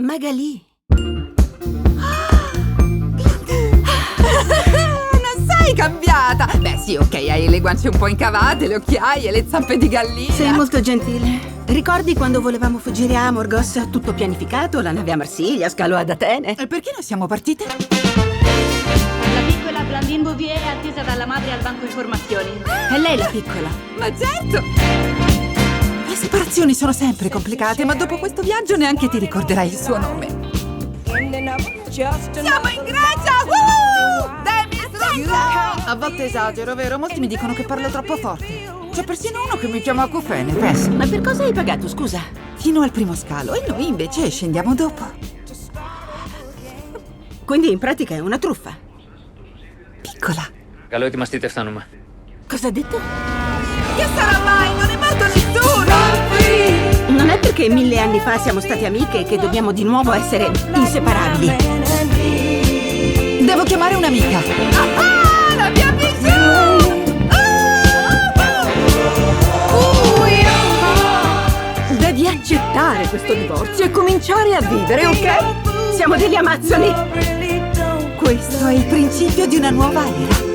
Magalì. Non sei cambiata! Beh sì, ok, hai le guance un po' incavate, le occhiaie, le zampe di gallina. Sei molto gentile. Ricordi quando volevamo fuggire a Amorgos? Tutto pianificato, la nave a Marsiglia, scalo ad Atene. E perché non siamo partite? La piccola Blandine Bouvier è attesa dalla madre al banco informazioni. È lei la piccola. Ma certo! Le separazioni sono sempre complicate, ma dopo questo viaggio neanche ti ricorderai il suo nome. Siamo in Grecia! Demis Rousseau! A volte esagero, vero? Molti mi dicono che parlo troppo forte. C'è persino uno che mi chiama Acufene, pensa. Ma per cosa hai pagato, scusa? Fino al primo scalo, e noi invece scendiamo dopo. Quindi in pratica è una truffa. Piccola. Καλό ετοιμαστείτε, φτάνουμε. Cosa ha detto? Che sarà mai? Non è morto nessuno! Non è perché 1000 anni fa siamo state amiche che dobbiamo di nuovo essere inseparabili. Devo chiamare un'amica. Ah, la mia amica! Devi accettare questo divorzio e cominciare a vivere, ok? Siamo degli amazzoni. Questo è il principio di una nuova era.